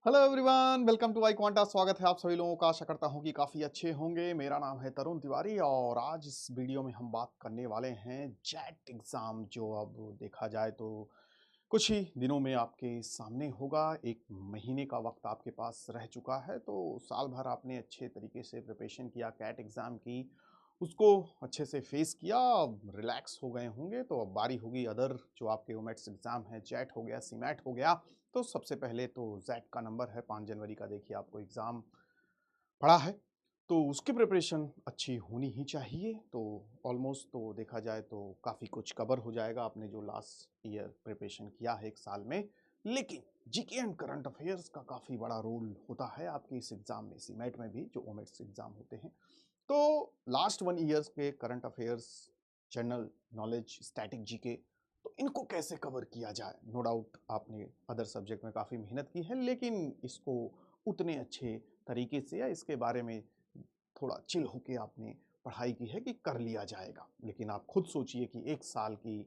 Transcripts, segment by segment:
Hello everyone, welcome to iQuanta. स्वागत है आप सभी लोगों का। आशा करता हूं कि काफ़ी अच्छे होंगे। मेरा नाम है तरुण तिवारी और आज इस वीडियो में हम बात करने वाले हैं जेट एग्ज़ाम, जो अब देखा जाए तो कुछ ही दिनों में आपके सामने होगा। 1 महीने का वक्त आपके पास रह चुका है, तो साल भर आपने अच्छे तरीके से प्रिपरेशन किया कैट एग्ज़ाम की, उसको अच्छे से फेस किया, अब रिलैक्स हो गए होंगे। तो अब बारी होगी अदर जो आपके ओमेट्स एग्ज़ाम है, जेट हो गया, सीमैट हो गया। तो सबसे पहले तो जेट का नंबर है 5 जनवरी का, देखिए आपको एग्ज़ाम पड़ा है, तो उसकी प्रिपरेशन अच्छी होनी ही चाहिए। तो ऑलमोस्ट तो देखा जाए तो काफ़ी कुछ कवर हो जाएगा आपने जो लास्ट ईयर प्रिपरेशन किया है 1 साल में। लेकिन जीके एंड करंट अफेयर्स का काफ़ी बड़ा रोल होता है आपके इस एग्ज़ाम में, सीमेट में भी जो ओमेट्स एग्ज़ाम होते हैं। तो लास्ट 1 ईयर्स के current affairs, general knowledge, static GK, तो इनको कैसे कवर किया जाए। नो डाउट आपने अदर सब्जेक्ट में काफ़ी मेहनत की है, लेकिन इसको उतने अच्छे तरीके से या इसके बारे में थोड़ा चिल होके आपने पढ़ाई की है कि कर लिया जाएगा। लेकिन आप खुद सोचिए कि 1 साल की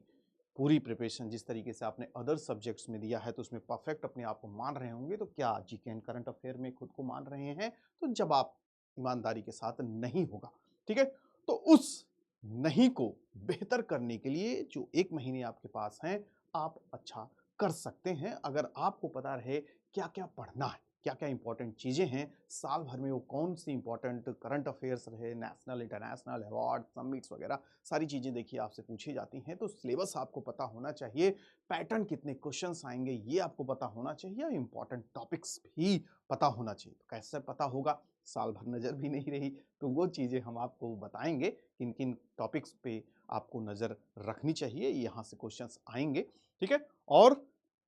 पूरी प्रिपरेशन जिस तरीके से आपने अदर सब्जेक्ट्स में दिया है, तो उसमें परफेक्ट अपने आप को मान रहे होंगे, तो क्या जीके एंड करंट अफेयर में खुद को मान रहे हैं? तो जब आप ईमानदारी के साथ नहीं होगा, ठीक है? तो उस नहीं को बेहतर करने के लिए जो 1 महीने आपके पास हैं, आप अच्छा कर सकते हैं अगर आपको पता रहे क्या-क्या पढ़ना है, क्या-क्या इंपॉर्टेंट चीज़ें हैं, साल भर में वो कौन-सी इंपॉर्टेंट करंट अफेयर्स रहे, नेशनल, इंटरनेशनल, अवार्ड, समिट्स वगैरह सारी चीज़ें देखिए आपसे पूछी जाती हैं। तो सिलेबस आपको पता होना चाहिए, पैटर्न कितने क्वेश्चन्स आएँगे ये आपको पता होना चाहिए और इंपॉर्टेंट टॉपिक्स भी पता होना चाहिए। तो कैसे पता होगा? साल भर नज़र भी नहीं रही, तो वो चीज़ें हम आपको बताएँगे, किन-किन टॉपिक्स पे आपको नज़र रखनी चाहिए, यहाँ से क्वेश्चन्स आएँगे, ठीक है? और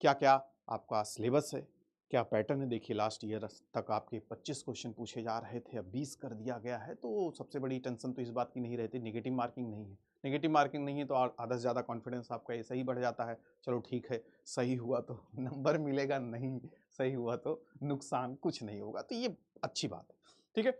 क्या-क्या आपका सिलेबस है, क्या पैटर्न है। देखिए लास्ट ईयर तक आपके 25 क्वेश्चन पूछे जा रहे थे, अब 20 कर दिया गया है, तो सबसे बड़ी टेंशन तो इस बात की नहीं रहती, नेगेटिव मार्किंग नहीं है। नेगेटिव मार्किंग नहीं है तो आधा से ज़्यादा कॉन्फिडेंस आपका ऐसे ही बढ़ जाता है, चलो ठीक है, सही हुआ तो नंबर मिलेगा, नहीं सही हुआ तो नुकसान कुछ नहीं होगा, तो ये अच्छी बात है, ठीक है?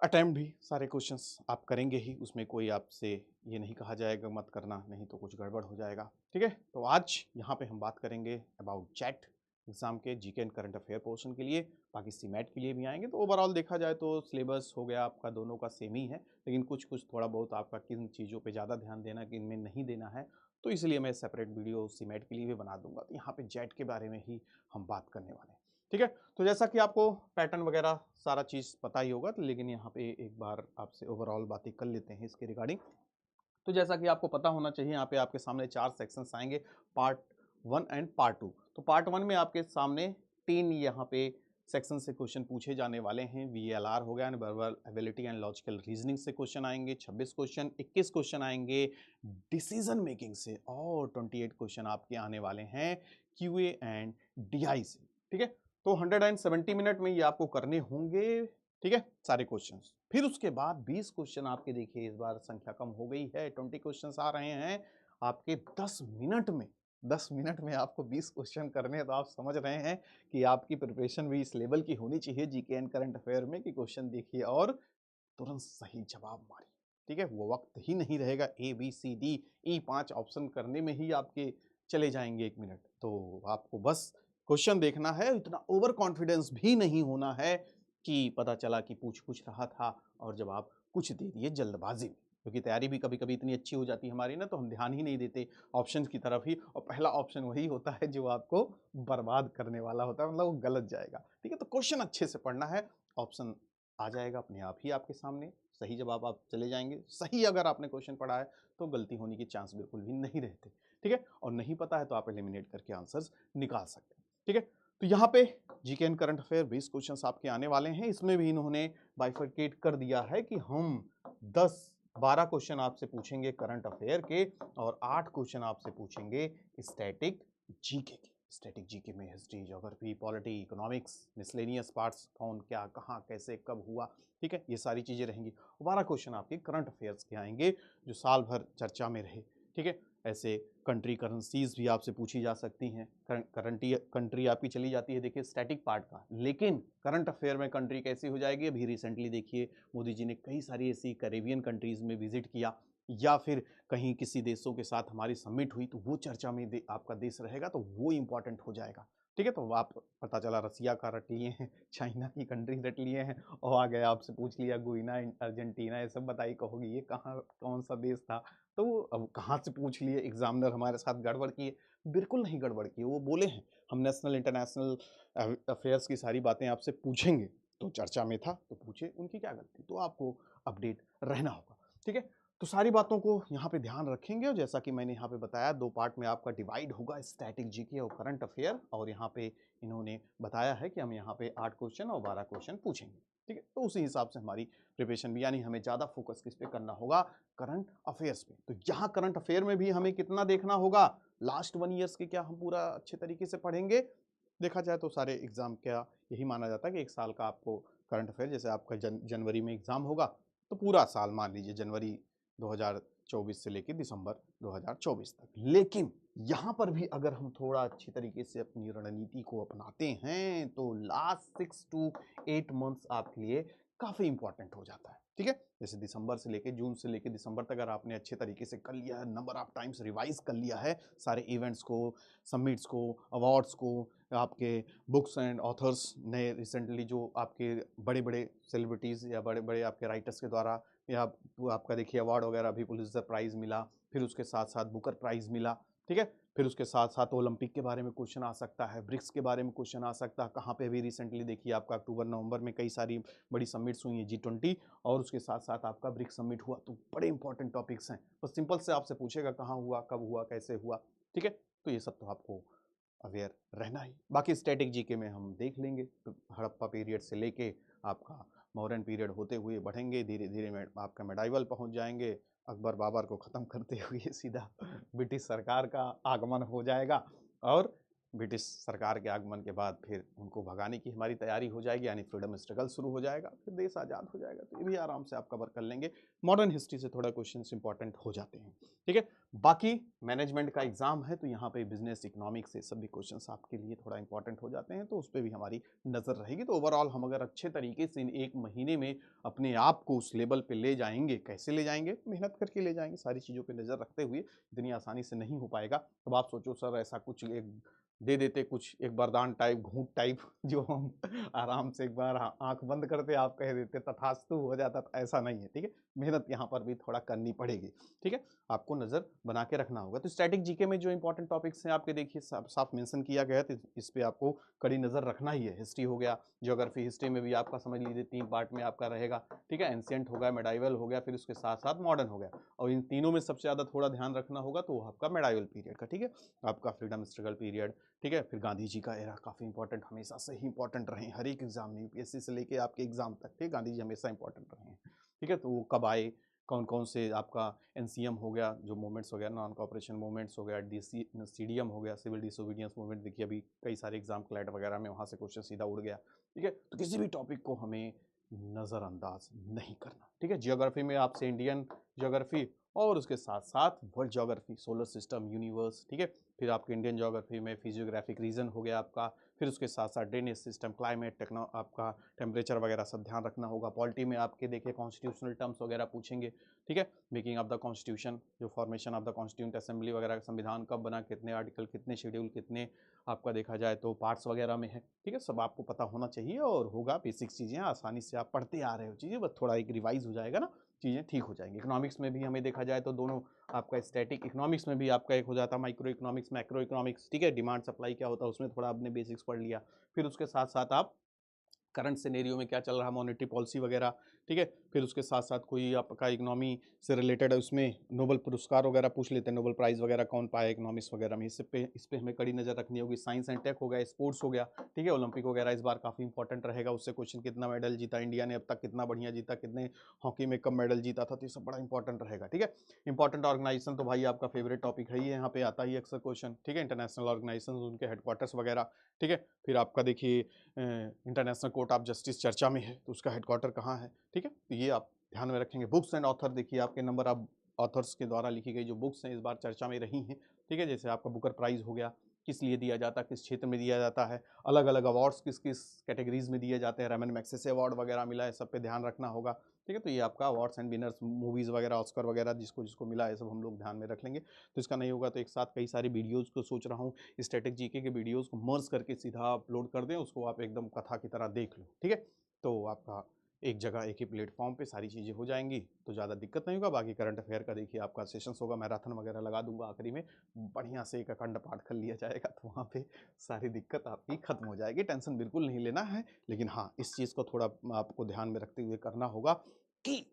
अटेम्प्ट भी सारे क्वेश्चंस आप करेंगे ही, उसमें कोई आपसे ये नहीं कहा जाएगा मत करना, नहीं तो कुछ गड़बड़ हो जाएगा, ठीक है? तो आज यहाँ पे हम बात करेंगे अबाउट जेट एग्ज़ाम के GK and current affair portion के लिए, बाकी सीमेट के लिए भी आएँगे। तो ओवरऑल देखा जाए तो सिलेबस हो गया आपका, दोनों का सेम ही है, लेकिन कुछ-कुछ थोड़ा बहुत आपका किन चीज़ों पे ज़्यादा ध्यान देना, किन में नहीं देना है, तो इसलिए मैं सेपरेट वीडियो सीमेट के लिए भी बना दूँगा। तो यहाँ पे जेट के बारे में ही हम बात करने वाले हैं, ठीक है? तो जैसा कि आपको पैटर्न वगैरह सारा चीज़ पता ही होगा, तो लेकिन यहाँ पे एक बार आपसे ओवरऑल बातें कर लेते हैं इसके रिगार्डिंग। तो जैसा कि आपको पता होना चाहिए, यहाँ पे आपके सामने 4 सेक्शंस आएँगे, पार्ट 1 एंड पार्ट 2। तो पार्ट 1 में आपके सामने 3 यहाँ पे सेक्शन से क्वेश्चन पूछे जाने वाले हैं। वीएलआर हो गया, verbal ability and logical reasoning से क्वेश्चन आएँगे, 26 क्वेश्चन, 21 क्वेश्चन आएँगे डिसीजन मेकिंग से और 28 क्वेश्चन आपके आने वाले हैं क्यूए एंड डीआई से, ठीक है? तो 170 मिनट में ये आपको करने होंगे, ठीक है? सारे क्वेश्चंस। फिर उसके बाद 20 क्वेश्चन आपके, देखिए इस बार संख्या कम हो गई है, 20 क्वेश्चंस आ रहे हैं आपके 10 मिनट में। 10 मिनट में आपको 20 क्वेश्चन करने हैं, तो आप समझ रहे हैं कि आपकी प्रिपरेशन भी इस लेवल की होनी चाहिए जीके एंड करंट अफेयर में कि क्वेश्चन देखिए और तुरंत सही जवाब मारिए, ठीक है? वो वक्त ही नहीं रहेगा ए, बी, सी, डी, ई 5 ऑप्शन करने में ही आपके चले जाएँगे 1 मिनट। तो आपको बस क्वेश्चन देखना है, इतना ओवर कॉन्फिडेंस भी नहीं होना है कि पता चला कि पूछ रहा था और जवाब कुछ दे दिए जल्दबाज़ी में। क्योंकि तैयारी भी कभी-कभी इतनी अच्छी हो जाती है हमारी ना, तो हम ध्यान ही नहीं देते ऑप्शंस की तरफ ही, और पहला ऑप्शन वही होता है जो आपको बर्बाद करने वाला होता है, मतलब वो गलत जाएगा, ठीक है? तो क्वेश्चन अच्छे से पढ़ना है, ऑप्शन आ जाएगा अपने आप ही आपके सामने, सही जवाब आप चले जाएँगे। सही अगर आपने क्वेश्चन पढ़ा है, तो गलती होने के चांस बिल्कुल भी नहीं रहते, ठीक है? और नहीं पता है तो आप एलिमिनेट करके आंसर्स निकाल सकते हैं, ठीक है? तो यहाँ पे GK and current affair 20 questions आपके आने वाले हैं। इसमें भी इन्होंने बाइफरकेट कर दिया है कि हम 10-12 क्वेश्चन आपसे पूछेंगे करंट अफेयर के और 8 क्वेश्चन आपसे पूछेंगे स्टैटिक जीके के। स्टैटिक जीके में history, geography, polity, economics, miscellaneous parts, कौन, क्या, कहाँ, कैसे, कब हुआ, ठीक है? ये सारी चीज़ें रहेंगी। 12 क्वेश्चन आपके करंट अफेयर्स के आएँगे जो साल भर चर्चा में रहे, ठीक है? ऐसे कंट्री करेंसीज़ भी आपसे पूछी जा सकती हैं। कंट्री आपकी चली जाती है देखिए स्टैटिक पार्ट का, लेकिन करंट अफेयर में कंट्री कैसी हो जाएगी, अभी रिसेंटली देखिए मोदी जी ने कई सारी ऐसी कैरेबियन कंट्रीज़ में विज़िट किया, या फिर कहीं किसी देशों के साथ हमारी समिट हुई, तो वो चर्चा में आपका देश रहेगा, तो वो इम्पोर्टेंट हो जाएगा। ठीक है, तो आप पता चला रसिया का रट लिए हैं, चाइना की कंट्री रट लिए हैं और आ गए आपसे पूछ लिया गुइना, अर्जेंटीना, ये सब बताइए, कहोगे ये कहाँ कौन-सा देश था? तो अब कहाँ से पूछ लिए एग्ज़ामिनर हमारे साथ गड़बड़ किए? बिल्कुल नहीं गड़बड़ किए, वो बोले हैं, हम नेशनल इंटरनेशनल अफ़ेयर्स की सारी बातें आपसे पूछेंगे, तो चर्चा में था, तो पूछे, उनकी क्या गलती? तो आपको अपडेट रहना होगा, ठीक है? तो सारी बातों को यहाँ पे ध्यान रखेंगे और जैसा कि मैंने यहाँ पे बताया 2 पार्ट में आपका डिवाइड होगा स्टैटिक जीके और करंट अफेयर और यहाँ पे इन्होंने बताया है कि हम यहाँ पे 8 क्वेश्चन और 12 क्वेश्चन पूछेंगे, ठीक है? तो उसी हिसाब से हमारी प्रिपरेशन भी यानी हमें ज़्यादा फोकस किस पे करना होगा? करंट अफेयर्स पे। तो यहाँ करंट अफेयर में भी हमें कितना देखना होगा? लास्ट 1 ईयर्स के क्या हम पूरा अच्छे तरीके से पढ़ेंगे? देखा जाए तो सारे एग्ज़ाम क्या यही माना जाता है कि 1 साल का आपको करंट अफेयर जैसे आपका जनवरी में एग्ज़ाम होगा, तो पूरा साल मान लीजिए जनवरी 2024 से लेके दिसंबर 2024 तक। लेकिन यहाँ पर भी अगर हम थोड़ा अच्छी तरीके से अपनी रणनीति को अपनाते हैं, तो लास्ट 6 टू 8 मंथ्स आपके लिए काफ़ी इंपॉर्टेंट हो जाता है, ठीक है? जैसे दिसंबर से लेके जून से लेके दिसंबर तक अगर आपने अच्छे तरीके से कर लिया है, नंबर ऑफ टाइम्स रिवाइज़ कर लिया है, सारे इवेंट्स को, समिट्स को, अवार्ड्स को, आपके बुक्स एंड ऑथर्स ने रिसेंटली जो आपके बड़े-बड़े सेलिब्रिटीज़ या बड़े-बड़े आपके राइटर्स के द्वारा या वो आपका देखिए अवार्ड वगैरह भी पुलित्ज़र प्राइज़ मिला, फिर उसके साथ-साथ बुकर प्राइज़ मिला, ठीक है? फिर उसके साथ-साथ ओलंपिक के बारे में क्वेश्चन आ सकता है, ब्रिक्स के बारे में क्वेश्चन आ सकता है, कहाँ पे अभी रिसेंटली देखिए आपका अक्टूबर-नवंबर में कई सारी बड़ी समिट्स हुई हैं G20 और उसके साथ-साथ आपका ब्रिक्स समिट हुआ, तो बड़े इंपॉर्टेंट टॉपिक्स हैं। बस सिंपल से आपसे पूछेगा कहाँ हुआ, कब हुआ, कैसे हुआ, ठीक है? तो ये सब तो आपको अवेयर रहना ही। बाकी स्टैटिक जीके में हम देख लेंगे, तो हड़प्पा पीरियड से लेके आपका मौर्यन पीरियड होते हुए बढ़ेंगे, धीरे-धीरे में आपका मेडाइवल पहुँच जाएँगे, अकबर बाबर को ख़त्म करते हुए सीधा ब्रिटिश सरकार का आगमन हो जाएगा और ब्रिटिश सरकार के आगमन के बाद फिर उनको भगाने की हमारी तैयारी हो जाएगी, यानी फ्रीडम स्ट्रगल शुरू हो जाएगा, फिर देश आज़ाद हो जाएगा। तो ये भी आराम से आप कवर कर लेंगे। मॉडर्न हिस्ट्री से थोड़ा क्वेश्चंस इंपॉर्टेंट हो जाते हैं, ठीक है? बाकी मैनेजमेंट का एग्जाम है तो यहाँ पे बिजनेस इकोनॉमिक्स से सभी क्वेश्चंस आपके लिए थोड़ा इंपॉर्टेंट हो जाते हैं, तो उस पर भी हमारी नज़र रहेगी। तो ओवरऑल हम अगर अच्छे तरीके से इन 1 महीने में अपने आप को उस लेवल पे ले जाएंगे, कैसे ले जाएंगे? मेहनत करके ले जाएंगे, सारी चीज़ों पे नज़र रखते हुए। इतनी आसानी से नहीं हो पाएगा। अब आप सोचो सर ऐसा कुछ एक दे देते, कुछ एक वरदान टाइप, घूंट टाइप जो हम आराम से एक बार आंख बंद करते आप कह देते तथास्तु हो जाता, तो ऐसा नहीं है, ठीक है? मेहनत यहाँ पर भी थोड़ा करनी पड़ेगी, ठीक है? आपको नज़र बना के रखना होगा। तो स्टैटिक जीके में जो इंपॉर्टेंट टॉपिक्स हैं आपके देखिए साफ मेंशन किया गया है, तो इस पे आपको कड़ी नज़र रखना ही है। हिस्ट्री हो गया, ज्योग्राफी, हिस्ट्री में भी आपका समझ लीजिए 3 पार्ट में आपका रहेगा, ठीक है? एंशिएंट हो गया, मेडाइवल हो गया, फिर उसके साथ-साथ मॉडर्न हो गया और इन तीनों में सबसे ज़्यादा थोड़ा ध्यान रखना होगा तो वो आपका मेडाइवल पीरियड का, ठीक है? आपका फ्रीडम स्ट्रगल पीरियड, ठीक है? फिर गांधी जी का एरा काफ़ी इंपॉर्टेंट, हमेशा से ही इंपॉर्टेंट रहे हैं, हर एक एग्जाम में यूपीएससी से लेके आपके एग्जाम तक, ठीक? गांधी जी हमेशा इंपॉर्टेंट रहे हैं, ठीक है? तो वो कब आए, कौन-कौन से आपका एनसीएम हो गया, जो मूवमेंट्स हो गया, नॉन कोऑपरेशन मूवमेंट्स हो गया, डीसी सीडीएम हो गया, सिविल डिसोबीडियंस मूवमेंट, देखिए अभी कई सारे एग्जाम क्लैट वगैरह में वहाँ से क्वेश्चन सीधा उड़ गया, ठीक है? तो किसी भी टॉपिक को हमें नज़रअंदाज नहीं करना, ठीक है? जियोग्राफी में आपसे इंडियन जियोग्राफी और उसके साथ-साथ world geography, solar system, universe, ठीक है? फिर आपके इंडियन जियोग्राफी में फिजियोग्राफिक रीजन हो गया आपका, फिर उसके साथ-साथ ड्रेनेज सिस्टम, क्लाइमेट, आपका टेम्परेचर वगैरह सब ध्यान रखना होगा। पॉलिटी में आपके देखिए कॉन्स्टिट्यूशनल टर्म्स वगैरह पूछेंगे, ठीक है? मेकिंग ऑफ द कॉन्स्टिट्यूशन, जो formation of the constituent assembly वगैरह, संविधान कब बना, कितने आर्टिकल, कितने शेड्यूल, कितने आपका देखा जाए तो पार्ट्स वगैरह में है, ठीक है? सब आपको पता होना चाहिए और होगा, बेसिक चीज़ें आसानी से आप पढ़ते आ रहे हो चीज़ें, बस थोड़ा एक रिवाइज हो जाएगा ना, चीज़ें ठीक हो जाएंगी। इकोनॉमिक्स में भी हमें देखा जाए तो दोनों आपका स्टैटिक इकोनॉमिक्स में भी आपका एक हो जाता है माइक्रो इकोनॉमिक्स, मैक्रो इकोनॉमिक्स, ठीक है? डिमांड सप्लाई क्या होता है उसमें थोड़ा आपने बेसिक्स पढ़ लिया, फिर उसके साथ-साथ आप करंट सिनेरियो में क्या चल रहा है, मॉनेटरी पॉलिसी वगैरह, ठीक है? फिर उसके साथ-साथ कोई आपका इकोनॉमी से रिलेटेड है, उसमें नोबेल पुरस्कार वगैरह पूछ लेते हैं, नोबेल प्राइज़ वगैरह कौन पाया इकोनॉमिक्स वगैरह में, इस पे हमें कड़ी नज़र रखनी होगी। साइंस एंड टेक हो गया, स्पोर्ट्स हो गया, ठीक है? ओलंपिक वगैरह इस बार काफ़ी इंपॉर्टेंट रहेगा, उससे क्वेश्चन कितना मेडल जीता इंडिया ने अब तक, कितना बढ़िया जीता, कितने हॉकी में कब मेडल जीता था, तो ये सब बड़ा इंपॉर्टेंट रहेगा, ठीक है? इंपॉर्टेंट ऑर्गेनाइजेशन तो भाई आपका फेवरेट टॉपिक है ही, यहाँ पे आता ही अक्सर क्वेश्चन, ठीक है? इंटरनेशनल ऑर्गेनाइजेशन, उनके हेडक्वार्टर्स वगैरह, ठीक है? फिर आपका देखिए इंटरनेशनल कोर्ट ऑफ जस्टिस चर्चा में है, तो उसका हेडक्वार्टर कहाँ है, ठीक है? तो ये आप ध्यान में रखेंगे। बुक्स एंड ऑथर देखिए आपके नंबर ऑफ ऑथर्स के द्वारा लिखी गई जो बुक्स हैं इस बार चर्चा में रही हैं, ठीक है? जैसे आपका बुकर प्राइज़ हो गया, किस लिए दिया जाता है, किस क्षेत्र में दिया जाता है, अलग-अलग अवार्ड्स किस-किस कैटेगरीज़ में दिए जाते हैं, रैमन मैग्सेसे अवार्ड वगैरह मिला है, सब पे ध्यान रखना होगा, ठीक है, तो ये आपका अवार्ड्स एंड विनर्स, मूवीज़ वगैरह, ऑस्कर वगैरह जिसको जिसको मिला है सब हम लोग ध्यान में रख लेंगे। तो इसका नहीं होगा तो एक साथ कई सारी वीडियोज़ को सोच रहा हूँ स्टैटिक जीके के वीडियोज़ को मर्ज करके सीधा अपलोड कर दें, उसको आप एकदम कथा की तरह देख लो। ठीक है, तो आपका एक जगह एक ही प्लेटफॉर्म पे सारी चीज़ें हो जाएंगी तो ज़्यादा दिक्कत नहीं होगा। बाकी करंट अफेयर का देखिए आपका सेशंस होगा, मैराथन वगैरह लगा दूंगा आखिरी में, बढ़िया से एक अखंड पाठ कर लिया जाएगा तो वहाँ पे सारी दिक्कत आपकी खत्म हो जाएगी। टेंशन बिल्कुल नहीं लेना है, लेकिन हाँ इस चीज़ को थोड़ा आपको ध्यान में रखते हुए करना होगा कि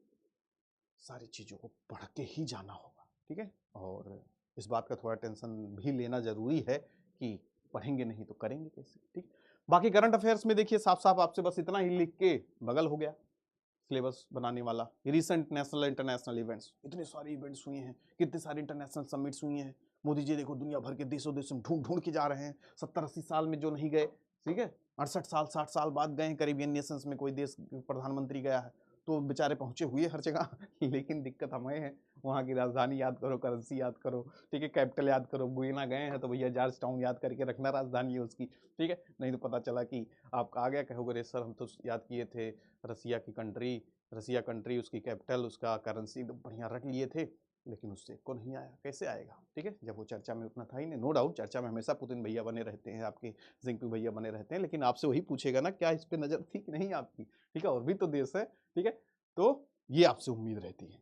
सारी चीज़ों को पढ़ के ही जाना होगा। ठीक है, और इस बात का थोड़ा टेंशन भी लेना ज़रूरी है कि पढ़ेंगे नहीं तो करेंगे कैसे। ठीक, बाकी करंट अफेयर्स में देखिए साफ साफ आपसे बस इतना ही लिख के बगल हो गया सिलेबस बनाने वाला। रिसेंट नेशनल इंटरनेशनल इवेंट्स, इतने सारे इवेंट्स हुए हैं, कितने सारे इंटरनेशनल समिट्स हुई हैं। मोदी जी देखो दुनिया भर के देशों देशों में ढूंढ ढूंढ के जा रहे हैं, 70-80 साल में जो नहीं गए। ठीक है, 68 साल 60 साल बाद गए हैं कैरिबियन नेशंस में, कोई देश प्रधानमंत्री गया है तो बेचारे पहुंचे हुए हर जगह लेकिन दिक्कत हमें है, वहाँ की राजधानी याद करो, करेंसी याद करो, ठीक है, कैपिटल याद करो। गुइना गए हैं तो भैया जॉर्ज टाउन याद करके रखना, राजधानी है उसकी। ठीक है, नहीं तो पता चला कि आप आ गया कहोगे रे सर हम तो याद किए थे रसिया की कंट्री, रसिया कंट्री उसकी कैपिटल उसका करेंसी एकदम बढ़िया रख लिए थे, लेकिन उससे को नहीं आया। कैसे आएगा? ठीक है, जब वो चर्चा में उतना था ही नहीं। नो डाउट चर्चा में हमेशा पुतिन भैया बने रहते हैं, आपके जिंगपिंग भैया बने रहते हैं, लेकिन आपसे वही पूछेगा ना क्या इस पे नजर थी कि नहीं आपकी। ठीक है, और भी तो देश है। ठीक है, तो ये आपसे उम्मीद रहती है।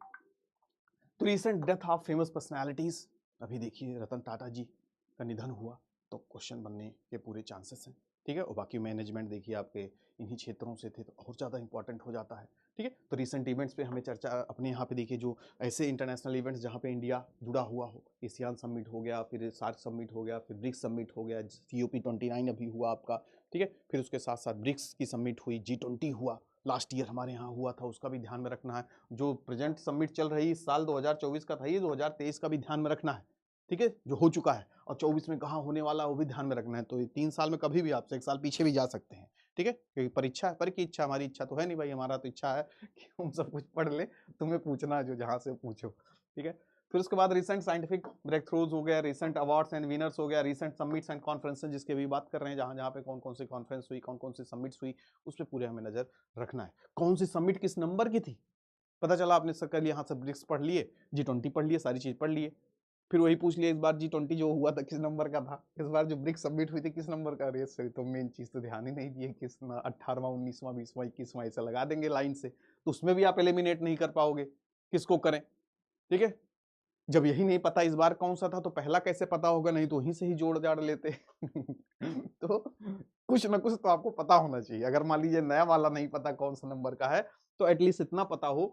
तो recent death of famous personalities, अभी देखिए रतन टाटा जी का निधन हुआ तो क्वेश्चन बनने के पूरे चांसेस हैं। ठीक है, और बाकी मैनेजमेंट देखिए आपके इन्हीं क्षेत्रों से थे तो और ज़्यादा इंपॉर्टेंट हो जाता है। ठीक है, तो रिसेंट इवेंट्स पे हमें चर्चा अपने यहाँ पे देखिए जो ऐसे इंटरनेशनल इवेंट्स जहाँ पे इंडिया जुड़ा हुआ हो, एशियान समिट हो गया, फिर सार्क समिट हो गया, फिर ब्रिक्स समिट हो गया, COP29 अभी हुआ आपका। ठीक है, फिर उसके साथ साथ ब्रिक्स की समिट हुई, G20 हुआ लास्ट ईयर हमारे यहाँ हुआ था, उसका भी ध्यान में रखना है। जो प्रेजेंट समिट चल रही इस साल 2024 का था, ये 2023 का भी ध्यान में रखना है। ठीक है, जो हो चुका है, और 24 में कहाँ होने वाला है वो भी ध्यान में रखना है। तो ये 3 साल में कभी भी आपसे 1 साल पीछे भी जा सकते हैं। ठीक है, क्योंकि परीक्षा है, पर की इच्छा, हमारी इच्छा तो है नहीं भाई, हमारा तो इच्छा है कि हम सब कुछ पढ़ ले, तुम्हें पूछना है जो जहाँ से पूछो। ठीक है, फिर उसके बाद रिसेंट साइंटिफिक ब्रेक थ्रूज हो गया, रिसेंट अवार्ड्स एंड विनर्स हो गया, रिसेंट समिट्स एंड कॉन्फ्रेंसेज जिसके भी बात कर रहे हैं, जहाँ जहाँ पे कौन कौन सी कॉन्फ्रेंस हुई, कौन कौन सी समिट्स हुई, उस पर पूरे हमें नजर रखना है। कौन सी समिट किस नंबर की थी, पता चला आपने कल यहाँ से ब्रिक्स पढ़ लिए, G20 पढ़ लिए, सारी चीज पढ़ लिए, फिर वही पूछ लिया इस बार G20 जो हुआ था किस नंबर का था, इस बार जो ब्रिक्स समिट हुई थी किस नंबर का। अरे सर तो मेन चीज तो ध्यान ही नहीं दिए, किस 18वां 19वां 20वां 21वां ऐसा लगा देंगे लाइन से, तो उसमें भी आप एलिमिनेट नहीं कर पाओगे, किसको करें। ठीक है, जब यही नहीं पता इस बार कौन सा था तो पहला कैसे पता होगा, नहीं तो वहीं से ही जोड़ जाड़ लेते तो कुछ ना कुछ तो आपको पता होना चाहिए। अगर मान लीजिए नया वाला नहीं पता कौन सा नंबर का है, तो एटलीस्ट इतना पता हो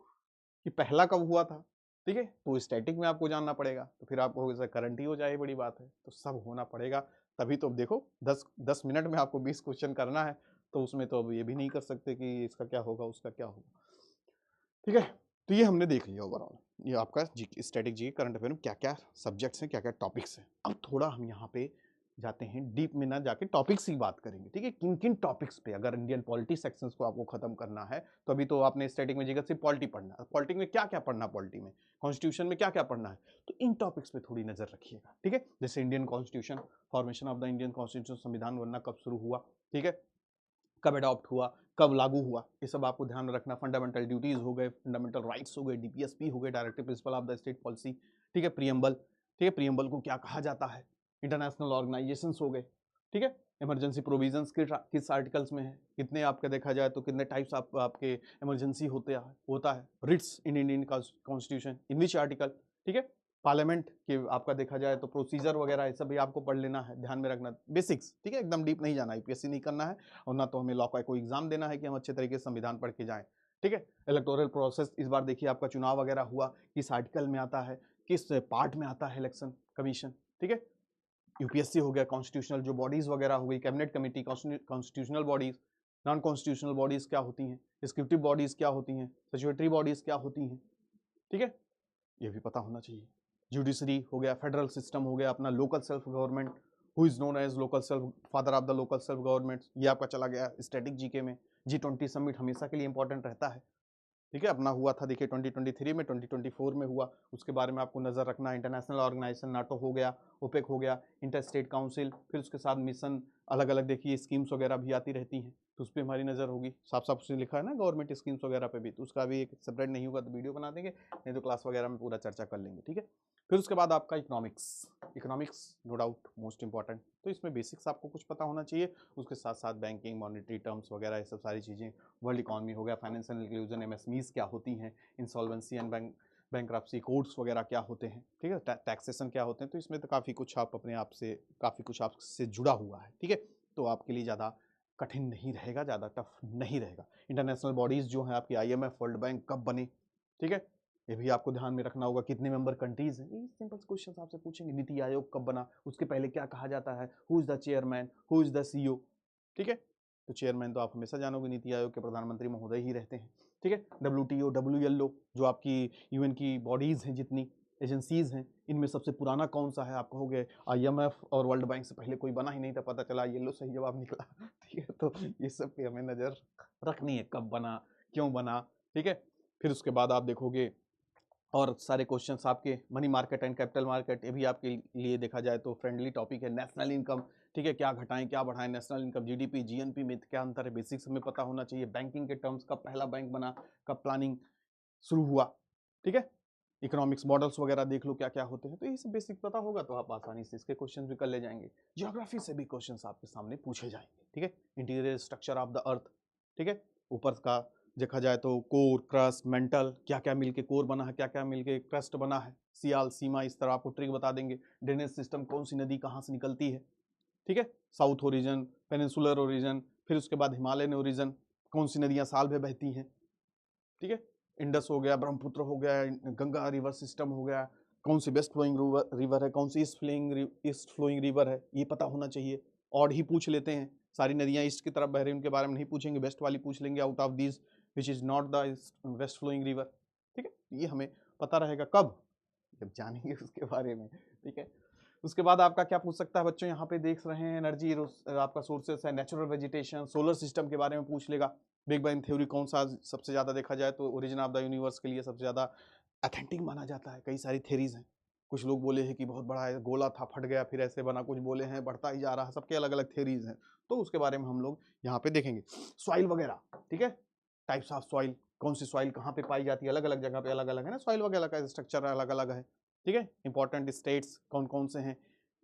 कि पहला कब हुआ था। ठीक है, तो स्टैटिक में आपको जानना पड़ेगा, तो फिर आपको करंट ही हो जाए, बड़ी बात है। तो सब होना पड़ेगा, तभी तो देखो 10 मिनट में आपको 20 क्वेश्चन करना है, तो उसमें तो अब ये भी नहीं कर सकते कि इसका क्या होगा उसका क्या होगा। ठीक है, तो ये हमने देख लिया ओवरऑल, ये आपका स्टैटिक जी करंट अफेयर में क्या क्या सब्जेक्ट्स हैं, क्या क्या टॉपिक्स हैं। अब थोड़ा हम यहाँ पे जाते हैं डीप में, ना जाके टॉपिक्स की बात करेंगे। ठीक है, किन किन टॉपिक्स पे, अगर इंडियन पॉलिटी सेक्शंस को आपको खत्म करना है तो अभी तो आपने स्टैटिक में जगह सिर्फ पॉलिटी पढ़ना है, पॉलिटिक में क्या क्या पढ़ना, पॉलिटी में कॉन्स्टिट्यूशन में क्या क्या पढ़ना है, तो इन टॉपिक्स पे थोड़ी नजर रखिएगा। ठीक है, जैसे Indian constitution, formation of the Indian constitution, संविधान बनना कब शुरू हुआ, ठीक है, कब अडॉप्ट हुआ, कब लागू हुआ, ये सब आपको ध्यान में रखना। फंडामेंटल ड्यूटीज हो गए, फंडामेंटल राइट्स हो गए, DPSP हो गए, directive principle of the state policy. ठीक है, प्रियम्बल, ठीक है, प्रियम्बल को क्या कहा जाता है, इंटरनेशनल ऑर्गेनाइजेशंस हो गए। ठीक है, इमरजेंसी प्रोविजंस किस आर्टिकल्स में है, कितने आपका देखा जाए तो कितने टाइप्स आपके इमरजेंसी होता है, writs in Indian constitution in which article. ठीक है, पार्लियामेंट के आपका देखा जाए तो प्रोसीजर वगैरह ये सब भी आपको पढ़ लेना है, ध्यान में रखना, बेसिक्स। ठीक है, एकदम डीप नहीं जाना, IPSC नहीं करना है, और ना तो हमें लॉ का कोई एग्जाम देना है कि हम अच्छे तरीके से संविधान पढ़ के जाएं। ठीक है, इलेक्टोरल प्रोसेस, इस बार देखिए आपका चुनाव वगैरह हुआ, किस आर्टिकल में आता है, किस पार्ट में आता है इलेक्शन कमीशन। ठीक है, UPSC हो गया, कॉन्स्टिट्यूशनल जो बॉडीज वगैरह हो गई, cabinet committee, constitutional bodies, non constitutional bodies क्या होती हैं, एग्जीक्यूटिव बॉडीज क्या होती हैं, स्टैट्यूटरी बॉडीज क्या होती हैं। ठीक है, ये भी पता होना चाहिए। जुडिशरी हो गया, फेडरल सिस्टम हो गया, अपना local self government, who is known as local self father of the local self government, ये आपका चला गया स्टैटिक जीके में। G20 समिट हमेशा के लिए इंपॉर्टेंट रहता है। ठीक है, अपना हुआ था देखिए 2023 में, 2024 में हुआ, उसके बारे में आपको नजर रखना है। इंटरनेशनल ऑर्गेनाइजेशन, नाटो हो गया, ओपेक हो गया, इंटर स्टेट काउंसिल, फिर उसके साथ मिशन अलग अलग देखिए स्कीम्स वगैरह भी आती रहती हैं, तो उस पर हमारी नज़र होगी। साफ साफ उसने लिखा है ना गवर्नमेंट स्कीम्स वगैरह पे भी, तो उसका भी एक सेपरेट नहीं होगा तो वीडियो बना देंगे, नहीं तो क्लास वगैरह में पूरा चर्चा कर लेंगे, ठीक है। फिर उसके बाद आपका economics, economics no doubt most important, तो इसमें बेसिक्स आपको कुछ पता होना चाहिए। उसके साथ साथ बैंकिंग, मॉनेटरी टर्म्स वगैरह ये सब सारी चीज़ें, वर्ल्ड इकॉनमी हो गया, फाइनेंशियल इंक्लूजन, एमएसएमईज क्या होती हैं, इंसॉल्वेंसी एंड बैंक्रप्सी कोड्स वगैरह क्या होते हैं, ठीक है, टैक्सेशन क्या होते हैं, तो इसमें तो काफ़ी कुछ आप अपने आप से, काफ़ी कुछ आपसे जुड़ा हुआ है, ठीक है। तो आपके लिए ज़्यादा कठिन नहीं रहेगा, ज़्यादा टफ नहीं रहेगा। इंटरनेशनल बॉडीज़ जो हैं आपकी आईएमएफ, वर्ल्ड बैंक कब बनी, ठीक है, ये भी आपको ध्यान में रखना होगा। कितने मेंबर कंट्रीज हैं, ये सिंपल क्वेश्चन आपसे पूछेंगे। नीति आयोग कब बना, उसके पहले क्या कहा जाता है, who is the chairman, who is the CEO, ठीक है। तो चेयरमैन तो आप हमेशा जानोगे, नीति आयोग के प्रधानमंत्री महोदय ही रहते हैं, ठीक है। WTO, WLO जो आपकी यूएन की बॉडीज़ हैं, जितनी एजेंसीज हैं, इनमें सबसे पुराना कौन सा है, आप कहोगे IMF और वर्ल्ड बैंक से पहले कोई बना ही नहीं था, पता चला येलो सही जवाब निकला, ठीक है। तो ये सब पे हमें नज़र रखनी है, कब बना, क्यों बना, ठीक है। फिर उसके बाद आप देखोगे और सारे क्वेश्चंस आपके money market and capital market, ये भी आपके लिए देखा जाए तो फ्रेंडली टॉपिक है। नेशनल इनकम, ठीक है, क्या घटाएं क्या बढ़ाएं, नेशनल इनकम, जीडीपी, जीएनपी में क्या अंतर है, बेसिक्स हमें पता होना चाहिए। बैंकिंग के टर्म्स, कब पहला बैंक बना, कब प्लानिंग शुरू हुआ, ठीक है। इकोनॉमिक्स मॉडल्स वगैरह देख लो क्या क्या होते हैं, तो ये सब बेसिक पता होगा तो आप आसानी से इसके क्वेश्चन भी कर ले जाएंगे। ज्योग्राफी से भी क्वेश्चंस आपके सामने पूछे जाएंगे, ठीक है। Interior structure of the earth, ठीक है, ऊपर का देखा जाए तो कोर, क्रस्ट, मेंटल, क्या क्या मिलके कोर बना है, क्या क्या मिलके क्रस्ट बना है, सियाल, सीमा, इस तरह आपको ट्रिक बता देंगे। ड्रेनेज सिस्टम, कौन सी नदी कहाँ से निकलती है, ठीक है, साउथ ओरिजन, पेनिनसुलर ओरिजन, फिर उसके बाद हिमालयन ओरिजन, कौन सी नदियाँ साल भर बहती हैं, ठीक है, इंडस हो गया, ब्रह्मपुत्र हो गया, गंगा रिवर सिस्टम हो गया, कौन सी वेस्ट फ्लोइंग रिवर है, कौन सी ईस्ट फ्लोइंग रिवर है, ये पता होना चाहिए। और ही पूछ लेते हैं, सारी नदियाँ ईस्ट की तरफ बह रही हैं उनके बारे में नहीं पूछेंगे, वेस्ट वाली पूछ लेंगे, out of these which is not the west flowing river, ठीक है। ये हमें पता रहेगा कब, जब जानेंगे उसके बारे में, ठीक है। उसके बाद आपका क्या पूछ सकता है बच्चों, यहाँ पे देख रहे हैं एनर्जी आपका सोर्सेस है, नेचुरल वेजिटेशन, सोलर सिस्टम के बारे में पूछ लेगा। बिग बैंग थ्योरी कौन सा सबसे ज़्यादा देखा जाए तो ओरिजिन ऑफ द यूनिवर्स के लिए सबसे ज़्यादा अथेंटिक माना जाता है। कई सारी थ्योरीज हैं, कुछ लोग बोले हैं कि बहुत बड़ा है, गोला था फट गया फिर ऐसे बना, कुछ बोले हैं बढ़ता ही जा रहा है, सबके अलग अलग थ्योरीज हैं, तो उसके बारे में हम लोग यहाँ पे देखेंगे। सॉइल वगैरह, ठीक है, टाइप्स ऑफ सॉइल, कौन सी सॉइल कहाँ पे पाई जाती है, अलग अलग जगह पे अलग अलग है ना, सॉइल वगैरह का स्ट्रक्चर अलग अलग है, ठीक है। इंपॉर्टेंट स्टेट्स कौन कौन से हैं,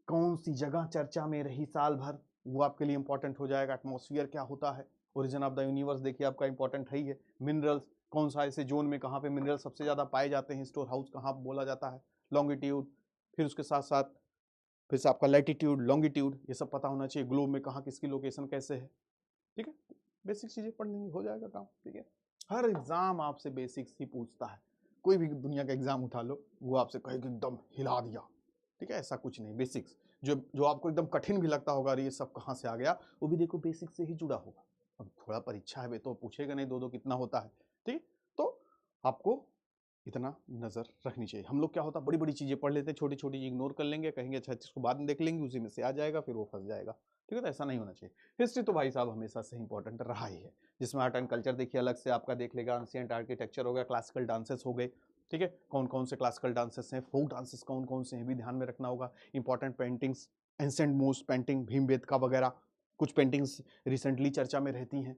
कौन सी जगह चर्चा में रही साल भर, वो आपके लिए इंपॉर्टेंट हो जाएगा। एटमॉस्फेयर क्या होता है, ओरिजिन ऑफ द यूनिवर्स देखिए आपका इंपॉर्टेंट है ही है। मिनरल्स, कौन सा ऐसे जोन में कहाँ पे मिनरल सबसे ज़्यादा पाए जाते हैं, स्टोर हाउस कहाँ बोला जाता है, लॉन्गिट्यूड, फिर उसके साथ साथ फिर से आपका लैटिट्यूड, लॉन्गिट्यूड, ये सब पता होना चाहिए। ग्लोब में कहाँ किसकी लोकेशन कैसे है, ठीक है। बेसिक चीज़ें पढ़ लेंगे हो जाएगा काम, ठीक है। हर एग्जाम आपसे बेसिक्स ही पूछता है, कोई भी दुनिया का एग्जाम उठा लो वो आपसे कहेगा एकदम हिला दिया, ठीक है, ऐसा कुछ नहीं। बेसिक्स जो जो आपको एकदम कठिन भी लगता होगा, अरे ये सब कहाँ से आ गया, वो भी देखो बेसिक से ही जुड़ा होगा। अब थोड़ा परीक्षा है वे तो पूछेगा नहीं दो दो कितना होता है, ठीक है। तो आपको इतना नज़र रखनी चाहिए। हम लोग क्या होता है बड़ी बड़ी चीज़ें पढ़ लेते हैं, छोटी छोटी इग्नोर कर लेंगे, कहेंगे अच्छा इसको बाद में देख लेंगे, उसी में से आ जाएगा, फिर वो फंस जाएगा, ठीक है। तो ऐसा नहीं होना चाहिए। हिस्ट्री तो भाई साहब हमेशा से इंपॉर्टेंट रहा ही है, जिसमें आर्ट एंड कल्चर देखिए अलग से आपका देख लेगा, एंशिएंट आर्किटेक्चर हो गया, क्लासिकल डांसेस हो गए, ठीक है, कौन कौन से क्लासिकल डांसेस हैं, फोक डांसेस कौन कौन से हैं भी ध्यान में रखना होगा। Important paintings, ancient most painting Bhimbetka वगैरह, कुछ पेंटिंग्स रिसेंटली चर्चा में रहती हैं,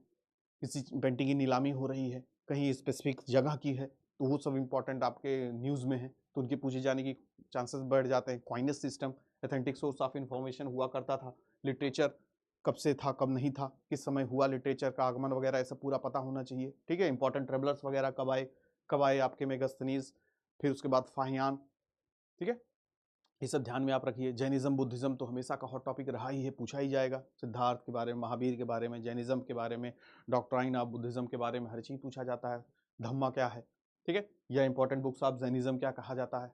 किसी पेंटिंग की नीलामी हो रही है, कहीं स्पेसिफिक जगह की है, तो वो सब इंपॉर्टेंट आपके न्यूज़ में है, तो उनके पूछे जाने की चांसेस बढ़ जाते हैं। Coinage system, authentic source of information हुआ करता था। लिटरेचर कब से था कब नहीं था, किस समय हुआ लिटरेचर का आगमन वगैरह, ऐसा पूरा पता होना चाहिए, ठीक है। इंपॉर्टेंट ट्रेवलर्स वगैरह कब आए आपके मेगस्थनीज, फिर उसके बाद फाहियान, ठीक है। ये सब ध्यान में आप रखिए। जैनिज्म बुद्धिज्म तो हमेशा का हॉट टॉपिक रहा ही है, पूछा ही जाएगा। सिद्धार्थ के बारे में, महावीर के बारे में, जैनिज्म के बारे में, डॉक्ट्राइन ऑफ बुद्धिज्म के बारे में हर चीज़ पूछा जाता है। धम्मा क्या है, ठीक है, या इंपॉर्टेंट बुक्स ऑफ जैनिज्म क्या कहा जाता है,